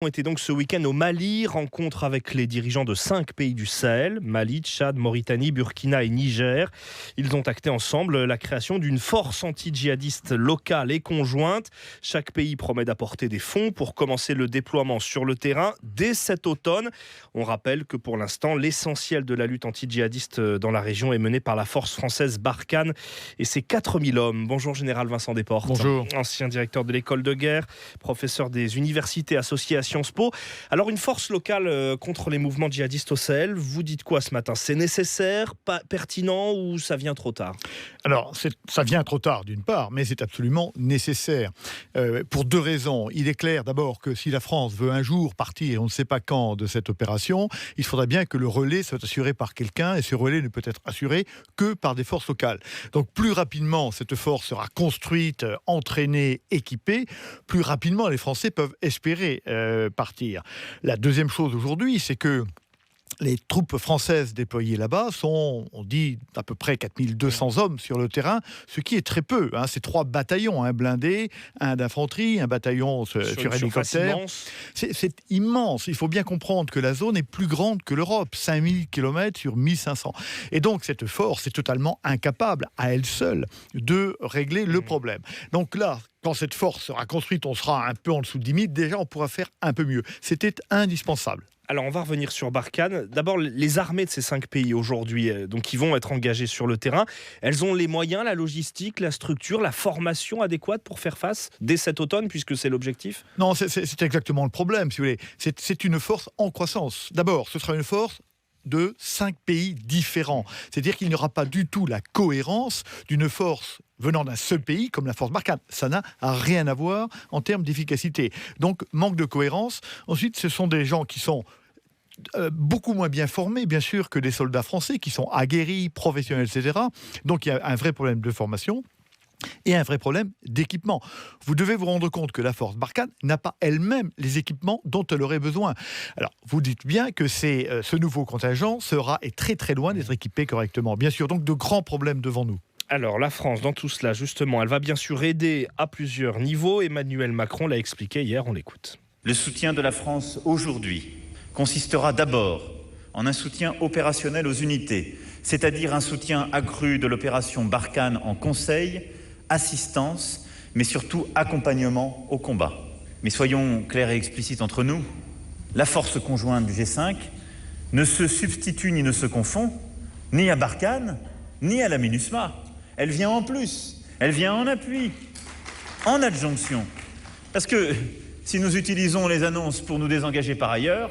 On était donc ce week-end au Mali, rencontre avec les dirigeants de 5 pays du Sahel, Mali, Tchad, Mauritanie, Burkina et Niger. Ils ont acté ensemble la création d'une force anti-djihadiste locale et conjointe. Chaque pays promet d'apporter des fonds pour commencer le déploiement sur le terrain dès cet automne. On rappelle que pour l'instant, l'essentiel de la lutte anti-djihadiste dans la région est mené par la force française Barkhane et ses 4000 hommes. Bonjour Général Vincent Desportes. Bonjour. Ancien directeur de l'école de guerre, professeur des universités associées à Sciences Po. Alors une force locale contre les mouvements djihadistes au Sahel, vous dites quoi ce matin? C'est nécessaire, pas pertinent ou ça vient trop tard? Alors, ça vient trop tard d'une part, mais c'est absolument nécessaire. Pour deux raisons. Il est clair d'abord que si la France veut un jour partir, on ne sait pas quand, de cette opération, il faudrait bien que le relais soit assuré par quelqu'un, et ce relais ne peut être assuré que par des forces locales. Donc plus rapidement cette force sera construite, entraînée, équipée, plus rapidement les Français peuvent espérer partir. La deuxième chose aujourd'hui, c'est que les troupes françaises déployées là-bas sont, on dit, à peu près 4200 hommes sur le terrain, ce qui est très peu. C'est 3 bataillons, un blindé, un d'infanterie, un bataillon sur hélicoptère. C'est immense. Il faut bien comprendre que la zone est plus grande que l'Europe, 5000 km sur 1500. Et donc cette force est totalement incapable, à elle seule, de régler le problème. Donc là, quand cette force sera construite, on sera un peu en dessous de 10 000. Déjà, on pourra faire un peu mieux. C'était indispensable. Alors, on va revenir sur Barkhane. D'abord, les armées de ces 5 pays aujourd'hui, donc qui vont être engagées sur le terrain, elles ont les moyens, la logistique, la structure, la formation adéquate pour faire face dès cet automne, puisque c'est l'objectif? Non, c'est exactement le problème, si vous voulez. C'est une force en croissance. D'abord, ce sera une force de 5 pays différents. C'est-à-dire qu'il n'y aura pas du tout la cohérence d'une force venant d'un seul pays, comme la force Barkhane. Ça n'a rien à voir en termes d'efficacité. Donc, manque de cohérence. Ensuite, ce sont des gens qui sont beaucoup moins bien formés, bien sûr, que des soldats français, qui sont aguerris, professionnels, etc. Donc, il y a un vrai problème de formation et un vrai problème d'équipement. Vous devez vous rendre compte que la force Barkhane n'a pas elle-même les équipements dont elle aurait besoin. Alors, vous dites bien que ce nouveau contingent est très très loin d'être équipé correctement. Bien sûr, donc de grands problèmes devant nous. Alors, la France, dans tout cela, justement, elle va bien sûr aider à plusieurs niveaux. Emmanuel Macron l'a expliqué hier, on l'écoute. Le soutien de la France aujourd'hui consistera d'abord en un soutien opérationnel aux unités, c'est-à-dire un soutien accru de l'opération Barkhane en conseil, assistance, mais surtout accompagnement au combat. Mais soyons clairs et explicites entre nous, la force conjointe du G5 ne se substitue ni ne se confond ni à Barkhane, ni à la MINUSMA. Elle vient en plus, elle vient en appui, en adjonction. Parce que si nous utilisons les annonces pour nous désengager par ailleurs,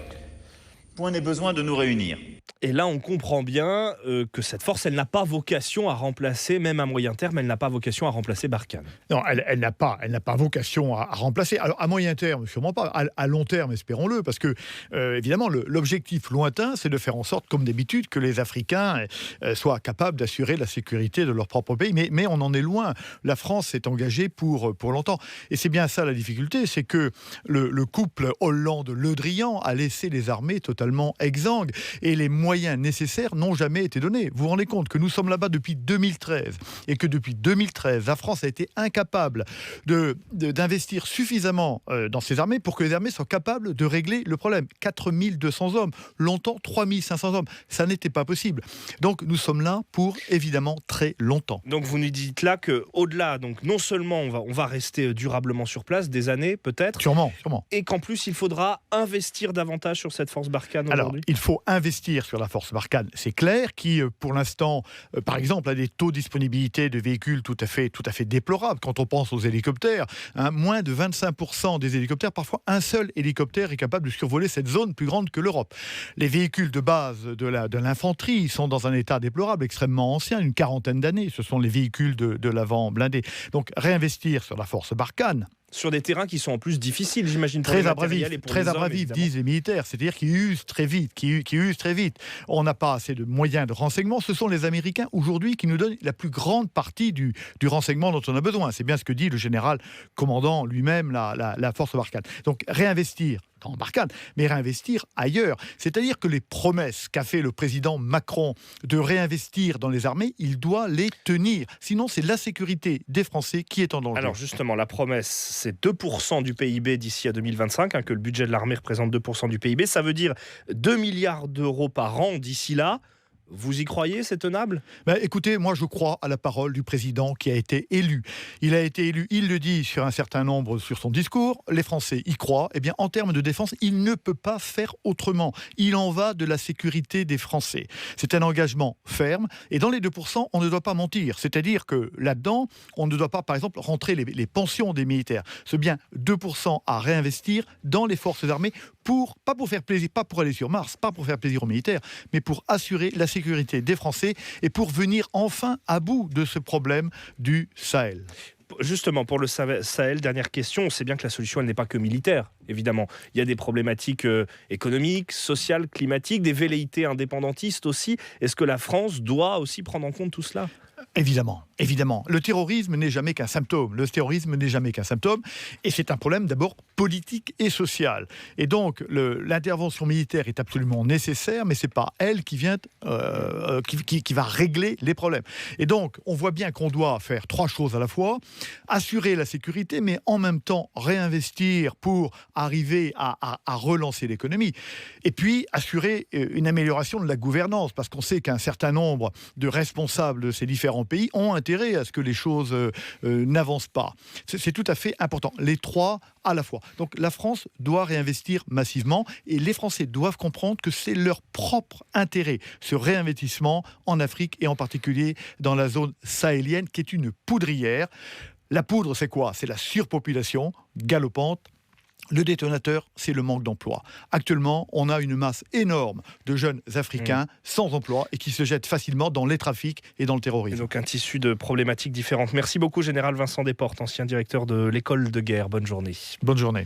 point n'est besoin de nous réunir. Et là, on comprend bien que cette force, elle n'a pas vocation à remplacer, même à moyen terme, elle n'a pas vocation à remplacer Barkhane. Non, elle n'a pas vocation à remplacer. Alors, à moyen terme, sûrement pas. À long terme, espérons-le, parce que, évidemment, l'objectif lointain, c'est de faire en sorte, comme d'habitude, que les Africains soient capables d'assurer la sécurité de leur propre pays. Mais on en est loin. La France s'est engagée pour longtemps. Et c'est bien ça la difficulté, c'est que le couple Hollande-Le Drian a laissé les armées totalement exsangues. Et les moyens nécessaires n'ont jamais été donnés. Vous vous rendez compte que nous sommes là-bas depuis 2013 et que depuis 2013, la France a été incapable d'investir suffisamment dans ses armées pour que les armées soient capables de régler le problème. 4200 hommes, longtemps 3500 hommes, ça n'était pas possible. Donc nous sommes là pour évidemment très longtemps. Donc vous nous dites là qu'au-delà, donc non seulement on va rester durablement sur place, des années peut-être, sûrement, et qu'en plus il faudra investir davantage sur cette force Barkhane aujourd'hui. Alors, il faut investir sur la force Barkhane, c'est clair, qui pour l'instant, par exemple, a des taux de disponibilité de véhicules tout à fait déplorables. Quand on pense aux hélicoptères, moins de 25% des hélicoptères, parfois un seul hélicoptère est capable de survoler cette zone plus grande que l'Europe. Les véhicules de base de l'infanterie sont dans un état déplorable, extrêmement ancien, une quarantaine d'années. Ce sont les véhicules de l'avant blindé. Donc réinvestir sur la force Barkhane, sur des terrains qui sont en plus difficiles, j'imagine, pour très les matériels et pour les hommes, abrasifs, disent les militaires, c'est-à-dire qu'ils usent très vite, On n'a pas assez de moyens de renseignement. Ce sont les Américains, aujourd'hui, qui nous donnent la plus grande partie du renseignement dont on a besoin. C'est bien ce que dit le général commandant lui-même la force Barkhane. Donc, réinvestir en Barkhane, mais réinvestir ailleurs. C'est-à-dire que les promesses qu'a fait le président Macron de réinvestir dans les armées, il doit les tenir. Sinon, c'est la sécurité des Français qui est en danger. Alors justement, la promesse, c'est 2% du PIB d'ici à 2025, que le budget de l'armée représente 2% du PIB. Ça veut dire 2 milliards d'euros par an d'ici là. Vous y croyez, c'est tenable ? Écoutez, moi je crois à la parole du président qui a été élu. Il a été élu, il le dit sur un certain nombre sur son discours, les Français y croient. Eh bien, en termes de défense, il ne peut pas faire autrement. Il en va de la sécurité des Français. C'est un engagement ferme. Et dans les 2%, on ne doit pas mentir. C'est-à-dire que là-dedans, on ne doit pas, par exemple, rentrer les pensions des militaires. C'est bien 2% à réinvestir dans les forces armées pas pour faire plaisir, pas pour aller sur Mars, pas pour faire plaisir aux militaires, mais pour assurer la sécurité des Français et pour venir enfin à bout de ce problème du Sahel. Justement, pour le Sahel, dernière question, on sait bien que la solution, elle n'est pas que militaire, évidemment. Il y a des problématiques économiques, sociales, climatiques, des velléités indépendantistes aussi. Est-ce que la France doit aussi prendre en compte tout cela ? Évidemment, évidemment. Le terrorisme n'est jamais qu'un symptôme. Et c'est un problème d'abord politique et social. Et donc, l'intervention militaire est absolument nécessaire, mais ce n'est pas elle qui va régler les problèmes. Et donc, on voit bien qu'on doit faire 3 choses à la fois. Assurer la sécurité, mais en même temps réinvestir pour arriver à relancer l'économie. Et puis, assurer une amélioration de la gouvernance, parce qu'on sait qu'un certain nombre de responsables de ces différents pays ont intérêt à ce que les choses n'avancent pas. C'est tout à fait important. Les 3 à la fois. Donc la France doit réinvestir massivement et les Français doivent comprendre que c'est leur propre intérêt, ce réinvestissement en Afrique et en particulier dans la zone sahélienne qui est une poudrière. La poudre, c'est quoi ? C'est la surpopulation galopante. Le détonateur, c'est le manque d'emploi. Actuellement, on a une masse énorme de jeunes Africains sans emploi et qui se jettent facilement dans les trafics et dans le terrorisme. Et donc un tissu de problématiques différentes. Merci beaucoup, Général Vincent Desportes, ancien directeur de l'école de guerre. Bonne journée. Bonne journée.